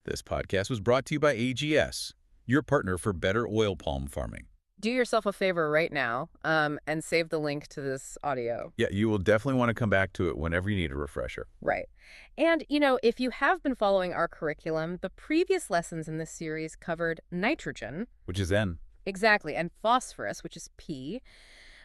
This podcast was brought to you by AGS, your partner for better oil palm farming. Do yourself a favor right now and save the link to this audio. Yeah, you will definitely want to come back to it whenever you need a refresher. Right. And, if you have been following our curriculum, the previous lessons in this series covered nitrogen. Which is N. Exactly. And phosphorus, which is P.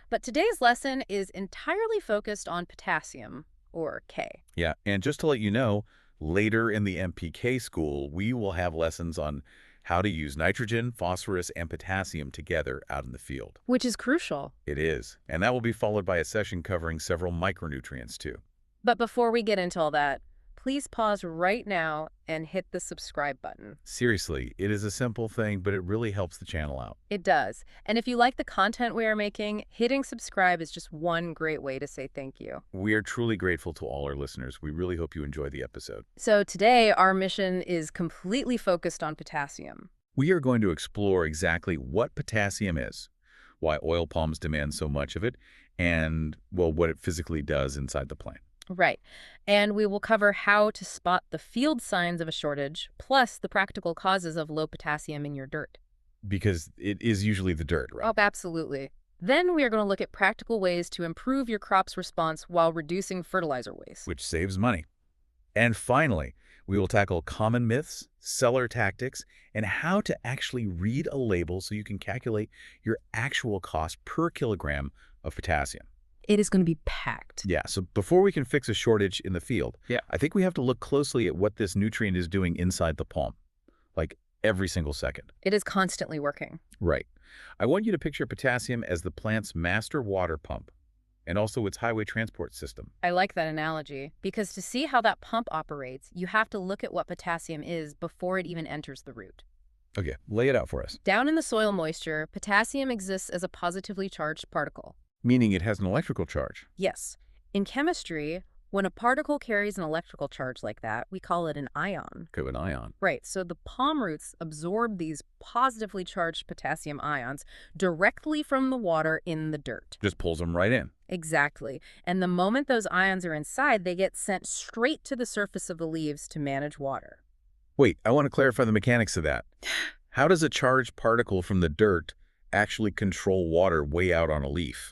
But today's lesson is entirely focused on potassium, or K. Yeah, and just to let you know, later in the NPK school, we will have lessons on how to use nitrogen, phosphorus, and potassium together out in the field. Which is crucial. It is. And that will be followed by a session covering several micronutrients, too. But before we get into all that, please pause right now and hit the subscribe button. Seriously, it is a simple thing, but it really helps the channel out. It does. And if you like the content we are making, hitting subscribe is just one great way to say thank you. We are truly grateful to all our listeners. We really hope you enjoy the episode. So today, our mission is completely focused on potassium. We are going to explore exactly what potassium is, why oil palms demand so much of it, and, well, what it physically does inside the plant. Right. And we will cover how to spot the field signs of a shortage, plus the practical causes of low potassium in your dirt. Because it is usually the dirt, right? Oh, absolutely. Then we are going to look at practical ways to improve your crop's response while reducing fertilizer waste. Which saves money. And finally, we will tackle common myths, seller tactics, and how to actually read a label so you can calculate your actual cost per kilogram of potassium. It is going to be packed. Yeah, so before we can fix a shortage in the field, Yeah. I think we have to look closely at what this nutrient is doing inside the palm, like every single second. It is constantly working. Right. I want you to picture potassium as the plant's master water pump and also its highway transport system. I like that analogy, because to see how that pump operates, you have to look at what potassium is before it even enters the root. Okay, lay it out for us. Down in the soil moisture, potassium exists as a positively charged particle. Meaning it has an electrical charge. Yes. In chemistry, when a particle carries an electrical charge like that, we call it an ion. Okay, an ion. Right, so the palm roots absorb these positively charged potassium ions directly from the water in the dirt. Just pulls them right in. Exactly. And the moment those ions are inside, they get sent straight to the surface of the leaves to manage water. Wait, I want to clarify the mechanics of that. How does a charged particle from the dirt actually control water way out on a leaf?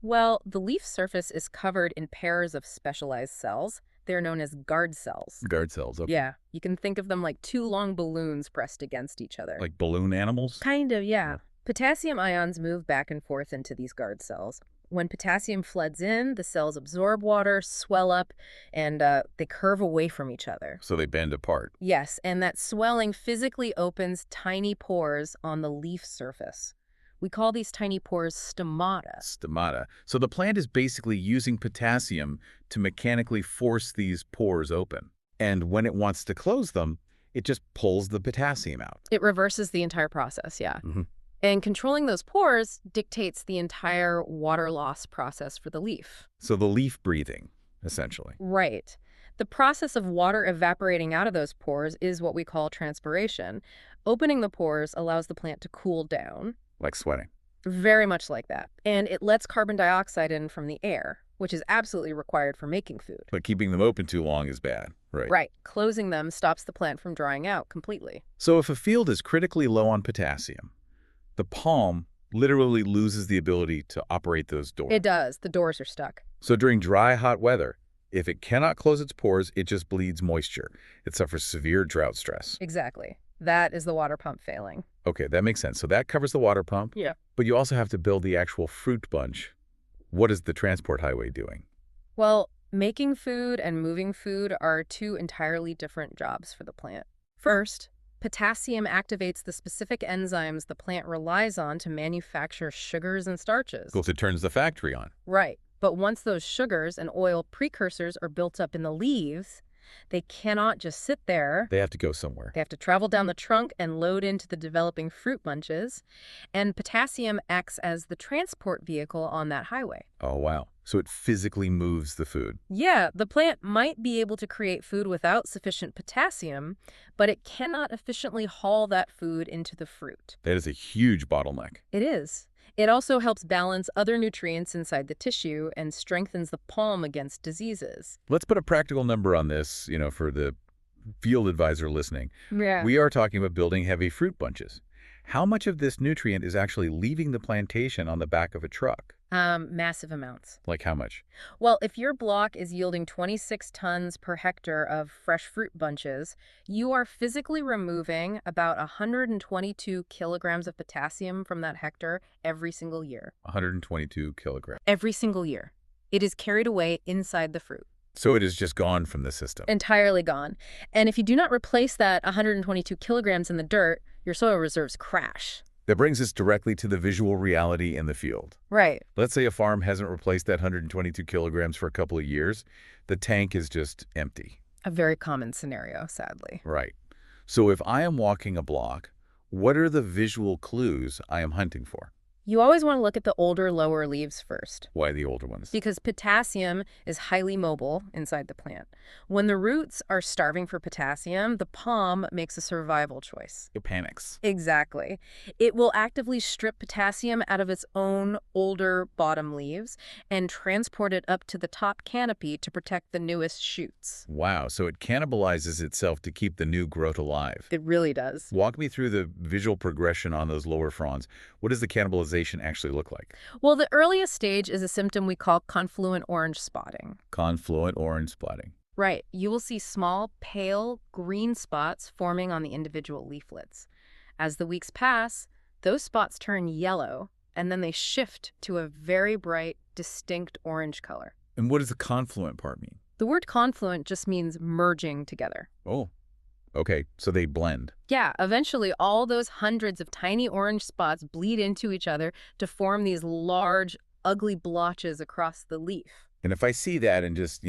Well, the leaf surface is covered in pairs of specialized cells. They're known as guard cells. Guard cells, okay. Yeah, you can think of them like two long balloons pressed against each other. Like balloon animals? Kind of, yeah. Potassium ions move back and forth into these guard cells. When potassium floods in, the cells absorb water, swell up, and they curve away from each other. So they bend apart. Yes, and that swelling physically opens tiny pores on the leaf surface. We call these tiny pores stomata. Stomata. So the plant is basically using potassium to mechanically force these pores open. And when it wants to close them, it just pulls the potassium out. It reverses the entire process, yeah. Mm-hmm. And controlling those pores dictates the entire water loss process for the leaf. So the leaf breathing, essentially. Right. The process of water evaporating out of those pores is what we call transpiration. Opening the pores allows the plant to cool down. Like sweating. Very much like that. And it lets carbon dioxide in from the air, which is absolutely required for making food. But keeping them open too long is bad, right? Right. Closing them stops the plant from drying out completely. So if a field is critically low on potassium, the palm literally loses the ability to operate those doors. It does. The doors are stuck. So during dry, hot weather, if it cannot close its pores, it just bleeds moisture. It suffers severe drought stress. Exactly. That is the water pump failing. Okay, that makes sense. So that covers the water pump. Yeah. But you also have to build the actual fruit bunch. What is the transport highway doing? Well, making food and moving food are two entirely different jobs for the plant. First, potassium activates the specific enzymes the plant relies on to manufacture sugars and starches. Because it turns the factory on. Right. But once those sugars and oil precursors are built up in the leaves, they cannot just sit there. They have to go somewhere. They have to travel down the trunk and load into the developing fruit bunches. And potassium acts as the transport vehicle on that highway. Oh, wow. So it physically moves the food. Yeah, the plant might be able to create food without sufficient potassium, but it cannot efficiently haul that food into the fruit. That is a huge bottleneck. It is. It also helps balance other nutrients inside the tissue and strengthens the palm against diseases. Let's put a practical number on this, for the field advisor listening, Yeah. we are talking about building heavy fruit bunches. How much of this nutrient is actually leaving the plantation on the back of a truck? Massive amounts. Like how much? Well, if your block is yielding 26 tons per hectare of fresh fruit bunches, you are physically removing about 122 kilograms of potassium from that hectare every single year. 122 kilograms. Every single year. It is carried away inside the fruit. So it is just gone from the system. Entirely gone. And if you do not replace that 122 kilograms in the dirt, your soil reserves crash. That brings us directly to the visual reality in the field. Right. Let's say a farm hasn't replaced that 122 kilograms for a couple of years. The tank is just empty. A very common scenario, sadly. Right. So if I am walking a block, what are the visual clues I am hunting for? You always want to look at the older, lower leaves first, Why the older ones? because potassium is highly mobile inside the plant. When the roots are starving for potassium, the palm makes a survival choice. It panics. Exactly. It will actively strip potassium out of its own older bottom leaves and transport it up to the top canopy to protect the newest shoots. Wow, so it cannibalizes itself to keep the new growth alive. It really does. Walk me through the visual progression on those lower fronds. What does the cannibalization actually look like? Well, the earliest stage is a symptom we call confluent orange spotting. Confluent orange spotting. Right. You will see small, pale green spots forming on the individual leaflets. As the weeks pass, those spots turn yellow, and then they shift to a very bright, distinct orange color. And what does the confluent part mean? The word confluent just means merging together. Oh, okay, so they blend. Yeah, eventually all those hundreds of tiny orange spots bleed into each other to form these large, ugly blotches across the leaf. And if I see that and just,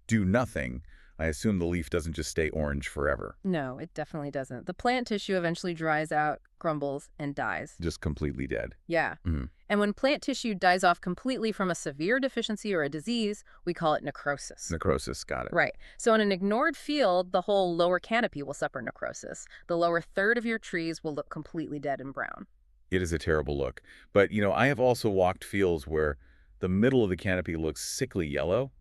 do nothing, I assume the leaf doesn't just stay orange forever. No, it definitely doesn't. The plant tissue eventually dries out, crumbles, and dies. Just completely dead. Yeah. Mhm. And when plant tissue dies off completely from a severe deficiency or a disease, we call it necrosis. Necrosis, got it. Right. So in an ignored field, the whole lower canopy will suffer necrosis. The lower third of your trees will look completely dead and brown. It is a terrible look. But, I have also walked fields where the middle of the canopy looks sickly yellow,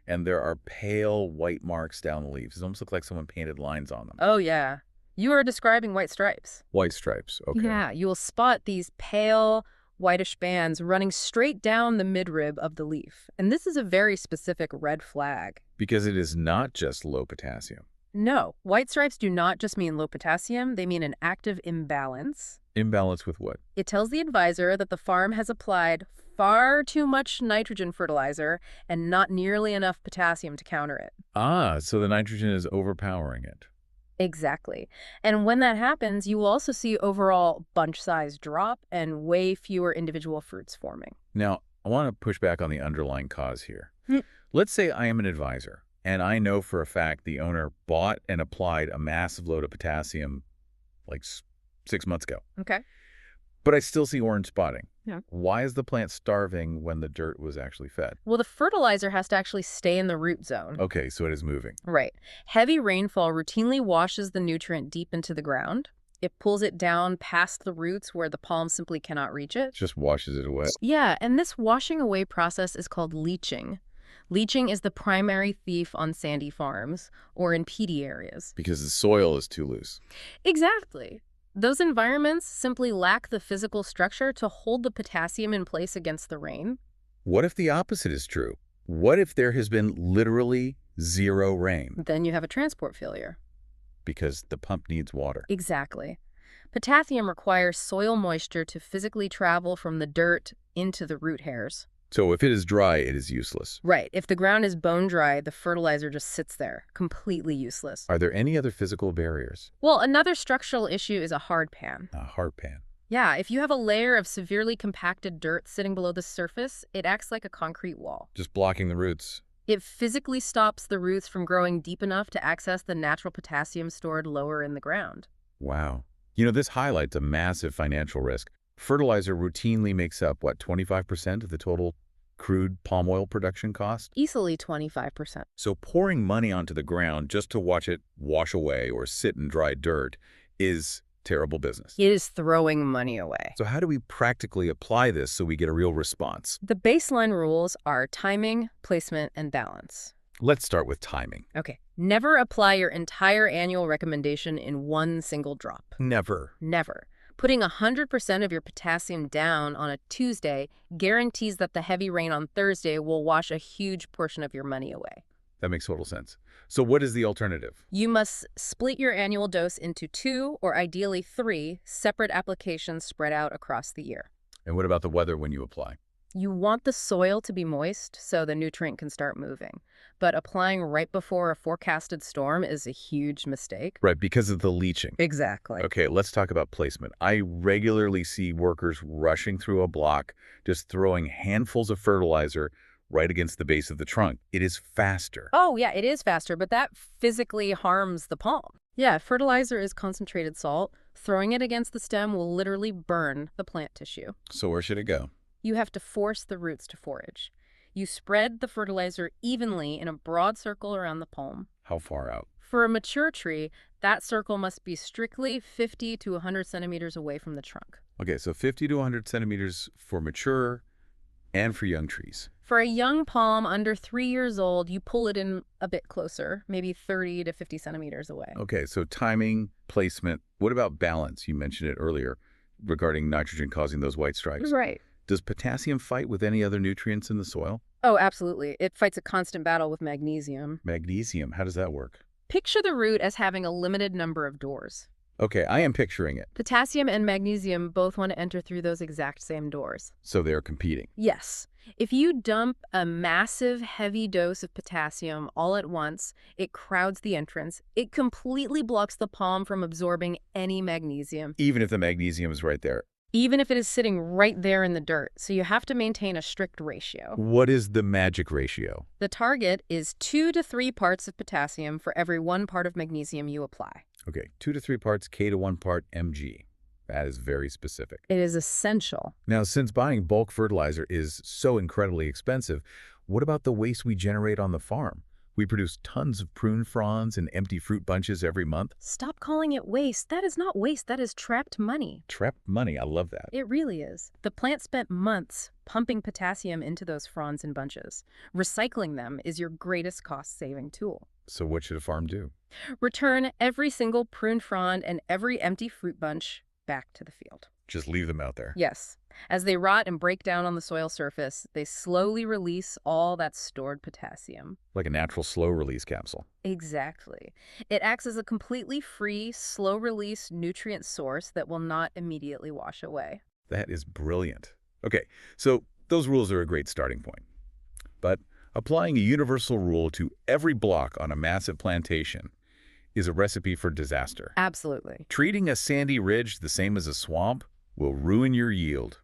and there are pale white marks down the leaves. It almost looks like someone painted lines on them. Oh, yeah. You are describing white stripes. White stripes, okay. Yeah, you will spot these pale, whitish bands running straight down the midrib of the leaf. And this is a very specific red flag. Because it is not just low potassium. No, white stripes do not just mean low potassium, they mean an active imbalance. Imbalance with what? It tells the advisor that the farm has applied far too much nitrogen fertilizer and not nearly enough potassium to counter it. Ah, so the nitrogen is overpowering it. Exactly. And when that happens, you will also see overall bunch size drop and way fewer individual fruits forming. Now, I want to push back on the underlying cause here. Hmm. Let's say I am an advisor, and I know for a fact the owner bought and applied a massive load of potassium like 6 months ago. Okay. But I still see orange spotting. Yeah. Why is the plant starving when the dirt was actually fed? Well, the fertilizer has to actually stay in the root zone. Okay, so it is moving. Right. Heavy rainfall routinely washes the nutrient deep into the ground. It pulls it down past the roots where the palm simply cannot reach it. Just washes it away. Yeah, and this washing away process is called leaching. Leaching is the primary thief on sandy farms or in peaty areas. Because the soil is too loose. Exactly. Those environments simply lack the physical structure to hold the potassium in place against the rain. What if the opposite is true? What if there has been literally zero rain? Then you have a transport failure. Because the pump needs water. Exactly. Potassium requires soil moisture to physically travel from the dirt into the root hairs. So if it is dry, it is useless. Right. If the ground is bone dry, the fertilizer just sits there, completely useless. Are there any other physical barriers? Well, another structural issue is a hard pan. A hard pan. Yeah, if you have a layer of severely compacted dirt sitting below the surface, it acts like a concrete wall. Just blocking the roots. It physically stops the roots from growing deep enough to access the natural potassium stored lower in the ground. Wow. This highlights a massive financial risk. Fertilizer routinely makes up, 25% of the total crude palm oil production cost? Easily 25%. So pouring money onto the ground just to watch it wash away or sit in dry dirt is terrible business. It is throwing money away. So how do we practically apply this so we get a real response? The baseline rules are timing, placement, and balance. Let's start with timing. Okay, never apply your entire annual recommendation in one single drop. Never. Never. Putting 100% of your potassium down on a Tuesday guarantees that the heavy rain on Thursday will wash a huge portion of your money away. That makes total sense. So what is the alternative? You must split your annual dose into 2 or ideally 3 separate applications spread out across the year. And what about the weather when you apply? You want the soil to be moist so the nutrient can start moving. But applying right before a forecasted storm is a huge mistake. Right, because of the leaching. Exactly. Okay, let's talk about placement. I regularly see workers rushing through a block, just throwing handfuls of fertilizer right against the base of the trunk. It is faster. Oh, yeah, it is faster, but that physically harms the palm. Yeah, fertilizer is concentrated salt. Throwing it against the stem will literally burn the plant tissue. So where should it go? You have to force the roots to forage. You spread the fertilizer evenly in a broad circle around the palm. How far out? For a mature tree, that circle must be strictly 50 to 100 centimeters away from the trunk. Okay, so 50 to 100 centimeters for mature and for young trees. For a young palm under 3 years old, you pull it in a bit closer, maybe 30 to 50 centimeters away. Okay, so timing, placement. What about balance? You mentioned it earlier regarding nitrogen causing those white stripes. Right. Does potassium fight with any other nutrients in the soil? Oh, absolutely. It fights a constant battle with magnesium. Magnesium, how does that work? Picture the root as having a limited number of doors. Okay, I am picturing it. Potassium and magnesium both want to enter through those exact same doors. So they're competing. Yes. If you dump a massive, heavy dose of potassium all at once, it crowds the entrance. It completely blocks the palm from absorbing any magnesium, Even if the magnesium is right there. even if it is sitting right there in the dirt. So you have to maintain a strict ratio. What is the magic ratio? The target is 2 to 3 parts of potassium for every 1 part of magnesium you apply. Okay, 2 to 3 parts K to 1 part Mg. That is very specific. It is essential. Now, since buying bulk fertilizer is so incredibly expensive, what about the waste we generate on the farm? We produce tons of prune fronds and empty fruit bunches every month. Stop calling it waste. That is not waste. That is trapped money. Trapped money, I love that. It really is. The plant spent months pumping potassium into those fronds and bunches. Recycling them is your greatest cost-saving tool. So what should a farm do? Return every single prune frond and every empty fruit bunch back to the field. Just leave them out there. Yes. As they rot and break down on the soil surface, they slowly release all that stored potassium. Like a natural slow-release capsule. Exactly. It acts as a completely free, slow-release nutrient source that will not immediately wash away. That is brilliant. Okay, so those rules are a great starting point. But applying a universal rule to every block on a massive plantation is a recipe for disaster. Absolutely. Treating a sandy ridge the same as a swamp will ruin your yield.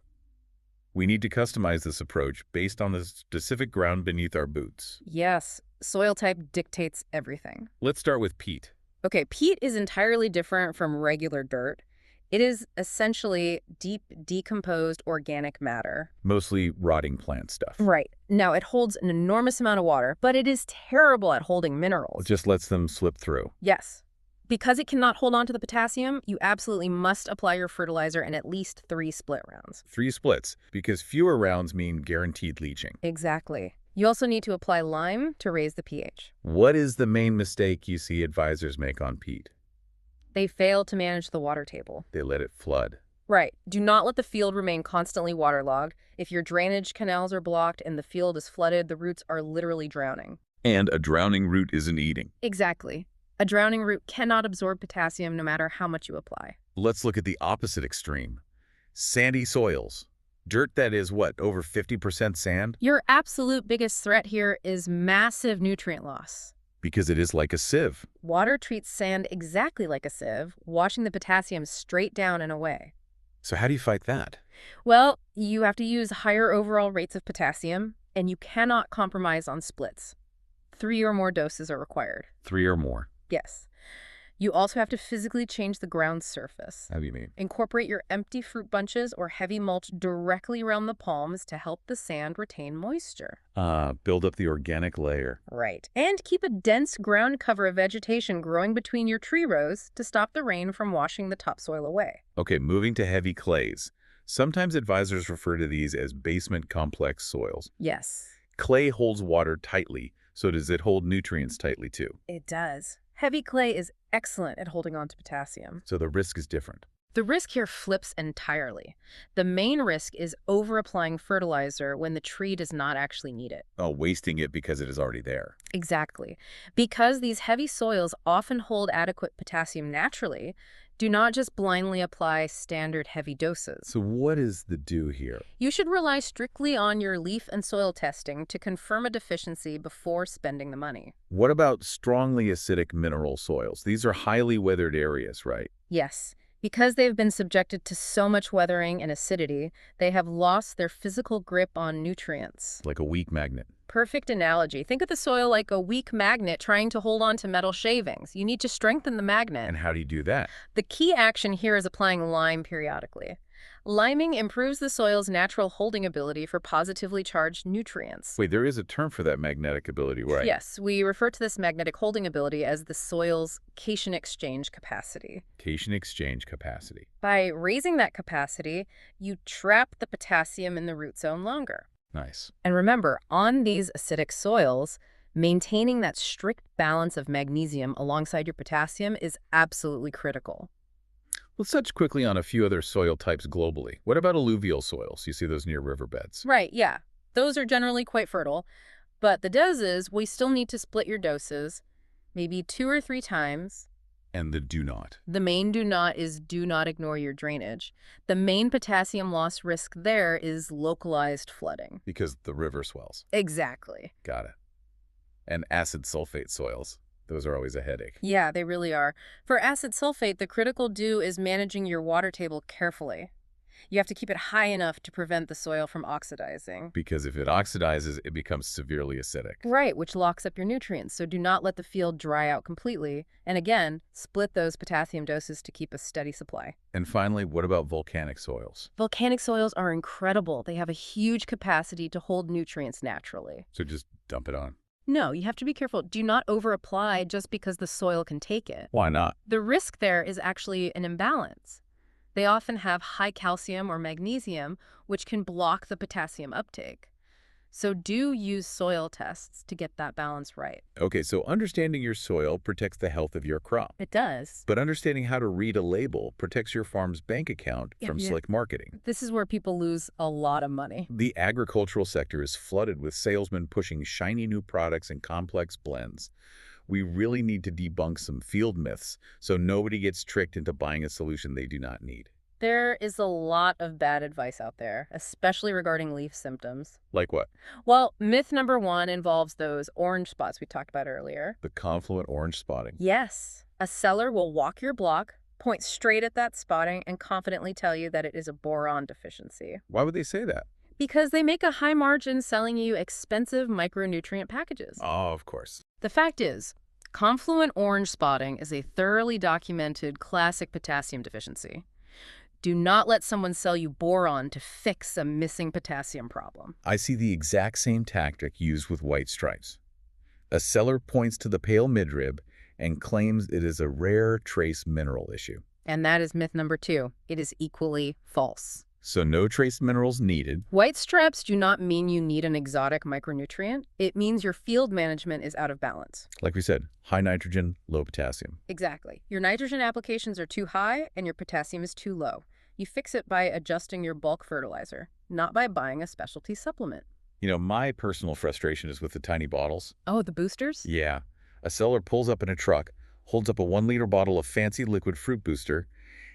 We need to customize this approach based on the specific ground beneath our boots. Yes, soil type dictates everything. Let's start with peat. Okay, peat is entirely different from regular dirt. It is essentially deep, decomposed organic matter. Mostly rotting plant stuff. Right. Now, it holds an enormous amount of water, but it is terrible at holding It minerals. just lets them slip through. Yes. Because it cannot hold on to the potassium, you absolutely must apply your fertilizer in at least 3 split rounds. 3 splits, because fewer rounds mean guaranteed leaching. Exactly. You also need to apply lime to raise the pH. What is the main mistake you see advisors make on peat? They fail to manage the water table. They let it flood. Right. Do not let the field remain constantly waterlogged. If your drainage canals are blocked and the field is flooded, the roots are literally drowning. And a drowning root isn't eating. Exactly. A drowning root cannot absorb potassium no matter how much you apply. Let's look at the opposite extreme. Sandy soils. Dirt that is, what, over 50% sand? Your absolute biggest threat here is massive nutrient loss. Because it is like a sieve. Water treats sand exactly like a sieve, washing the potassium straight down and away. So how do you fight that? Well, you have to use higher overall rates of potassium, and you cannot compromise on splits. 3 or more doses are required. 3 or more. Yes. You also have to physically change the ground surface. How do you mean? Incorporate your empty fruit bunches or heavy mulch directly around the palms to help the sand retain moisture. Build up the organic layer. Right. And keep a dense ground cover of vegetation growing between your tree rows to stop the rain from washing the topsoil away. Okay, moving to heavy clays. Sometimes advisors refer to these as basement complex soils. Yes. Clay holds water tightly, So does it hold nutrients tightly too? It does. Heavy clay is excellent at holding on to potassium. So the risk is different. The risk here flips entirely. The main risk is over-applying fertilizer when the tree does not actually need it. Oh, wasting it because it is already there. Exactly. Because these heavy soils often hold adequate potassium naturally, do not just blindly apply standard heavy doses. So what is the do here? You should rely strictly on your leaf and soil testing to confirm a deficiency before spending the money. What about strongly acidic mineral soils? These are highly weathered areas, right? Yes, because they've been subjected to so much weathering and acidity, they have lost their physical grip on nutrients. Like a weak magnet. Perfect analogy. Think of the soil like a weak magnet trying to hold on to metal shavings. You need to strengthen the magnet. And how do you do that? The key action here is applying lime periodically. Liming improves the soil's natural holding ability for positively charged nutrients. Wait, there is a term for that magnetic ability, right? Yes, we refer to this magnetic holding ability as the soil's cation exchange capacity. Cation exchange capacity. By raising that capacity, you trap the potassium in the root zone longer. Nice. And remember, on these acidic soils, maintaining that strict balance of magnesium alongside your potassium is absolutely critical. Let's touch quickly on a few other soil types globally. What about alluvial soils? You see those near riverbeds. Right, yeah. Those are generally quite fertile. But the does is we still need to split your doses, maybe 2 or 3 times. And the do not. The main do not is do not ignore your drainage. The main potassium loss risk there is localized flooding. Because the river swells. Exactly. Got it. And acid sulfate soils. Those are always a headache. Yeah, they really are. For acid sulfate, the critical do is managing your water table carefully. You have to keep it high enough to prevent the soil from oxidizing. Because if it oxidizes, it becomes severely acidic. Right, which locks up your nutrients, so do not let the field dry out completely. And again, split those potassium doses to keep a steady supply. And finally, what about volcanic soils? Volcanic soils are incredible. They have a huge capacity to hold nutrients naturally. So just dump it on. No, you have to be careful. Do not over-apply just because the soil can take it. Why not? The risk there is actually an imbalance. They often have high calcium or magnesium, which can block the potassium uptake. So do use soil tests to get that balance right. Okay, so understanding your soil protects the health of your crop. It does. But understanding how to read a label protects your farm's bank account from Yeah. slick marketing. This is where people lose a lot of money. The agricultural sector is flooded with salesmen pushing shiny new products and complex blends. We really need to debunk some field myths so nobody gets tricked into buying a solution they do not need. There is a lot of bad advice out there, especially regarding leaf symptoms. Like what? Well, myth number 1 involves those orange spots we talked about earlier. The confluent orange spotting. Yes, a seller will walk your block, point straight at that spotting, and confidently tell you that it is a boron deficiency. Why would they say that? Because they make a high margin selling you expensive micronutrient packages. Oh, of course. The fact is, confluent orange spotting is a thoroughly documented classic potassium deficiency. Do not let someone sell you boron to fix a missing potassium problem. I see the exact same tactic used with white stripes. A seller points to the pale midrib and claims it is a rare trace mineral issue. And that is myth number 2. It is equally false. So no trace minerals needed. White stripes do not mean you need an exotic micronutrient. It means your field management is out of balance. Like we said, high nitrogen, low potassium. Exactly. Your nitrogen applications are too high and your potassium is too low. You fix it by adjusting your bulk fertilizer, not by buying a specialty supplement. You know, my personal frustration is with the tiny bottles. Oh, the boosters? Yeah. A seller pulls up in a truck, holds up a 1-liter bottle of fancy liquid fruit booster,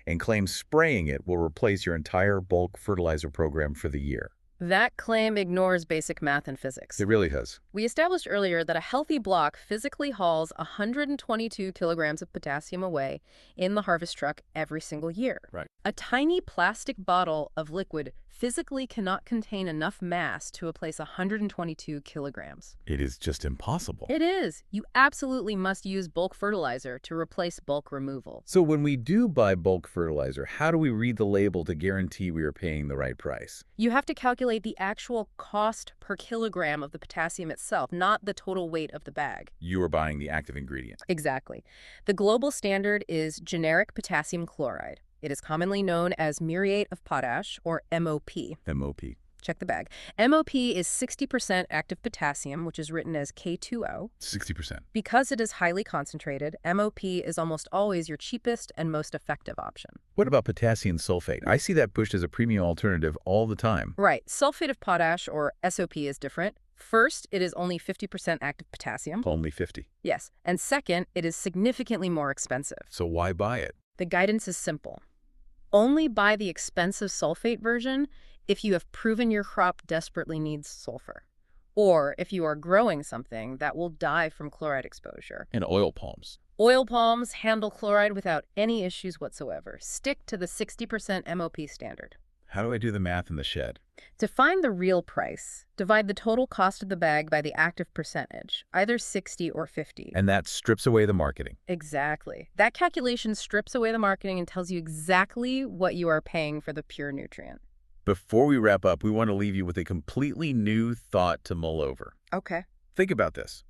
and claims spraying it will replace your entire bulk fertilizer program for the year. That claim ignores basic math and physics. It really does. We established earlier that a healthy block physically hauls 122 kilograms of potassium away in the harvest truck every single year. Right. A tiny plastic bottle of liquid physically cannot contain enough mass to replace 122 kilograms. It is just impossible. It is. You absolutely must use bulk fertilizer to replace bulk removal. So when we do buy bulk fertilizer, how do we read the label to guarantee we are paying the right price? You have to calculate the actual cost per kilogram of the potassium itself, not the total weight of the bag. You are buying the active ingredient. Exactly. The global standard is generic potassium chloride. It is commonly known as muriate of potash, or MOP. MOP. Check the bag. MOP is 60% active potassium, which is written as K2O. 60%. Because it is highly concentrated, MOP is almost always your cheapest and most effective option. What about potassium sulfate? I see that pushed as a premium alternative all the time. Right. Sulfate of potash, or SOP, is different. First, it is only 50% active potassium. Only 50. Yes. And second, it is significantly more expensive. So why buy it? The guidance is simple. Only buy the expensive sulfate version if you have proven your crop desperately needs sulfur, or if you are growing something that will die from chloride exposure. And oil palms. Oil palms handle chloride without any issues whatsoever. Stick to the 60% MOP standard. How do I do the math in the shed? To find the real price, divide the total cost of the bag by the active percentage, either 60 or 50. And that strips away the marketing. Exactly. That calculation strips away the marketing and tells you exactly what you are paying for the pure nutrient. Before we wrap up, we want to leave you with a completely new thought to mull over. Okay. Think about this.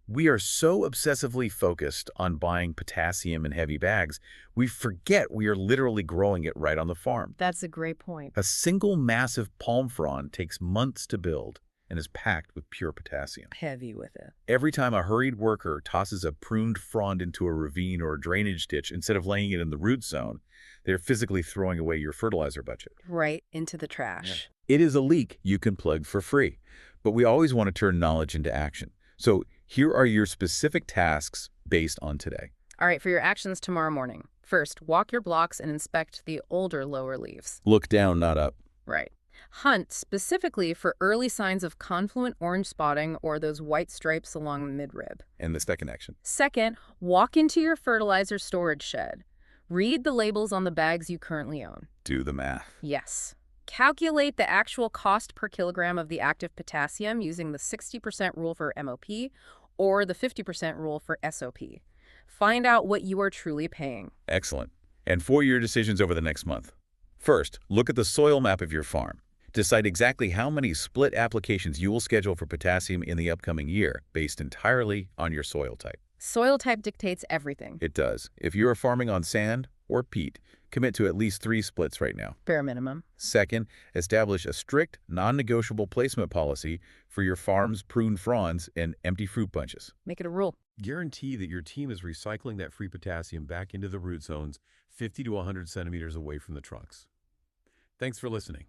We are so obsessively focused on buying potassium in heavy bags, we forget we are literally growing it right on the farm. That's a great point. A single massive palm frond takes months to build and is packed with pure potassium. Heavy with it. Every time a hurried worker tosses a pruned frond into a ravine or a drainage ditch, instead of laying it in the root zone, they're physically throwing away your fertilizer budget. Right into the trash. It is a leak you can plug for free, but we always want to turn knowledge into action. So here are your specific tasks based on today. All right, for your actions tomorrow morning. First, walk your blocks and inspect the older lower leaves. Look down, not up. Right. Hunt specifically for early signs of confluent orange spotting or those white stripes along the midrib. And the second action. Second, walk into your fertilizer storage shed. Read the labels on the bags you currently own. Do the math. Yes. Calculate the actual cost per kilogram of the active potassium using the 60% rule for MOP or the 50% rule for SOP. Find out what you are truly paying. Excellent. And for your decisions over the next month. First, look at the soil map of your farm. Decide exactly how many split applications you will schedule for potassium in the upcoming year, based entirely on your soil type. Soil type dictates everything. It does. If you are farming on sand or peat, commit to at least 3 splits right now. Bare minimum. Second, establish a strict, non-negotiable placement policy for your farm's pruned fronds and empty fruit bunches. Make it a rule. Guarantee that your team is recycling that free potassium back into the root zones 50 to 100 centimeters away from the trunks. Thanks for listening.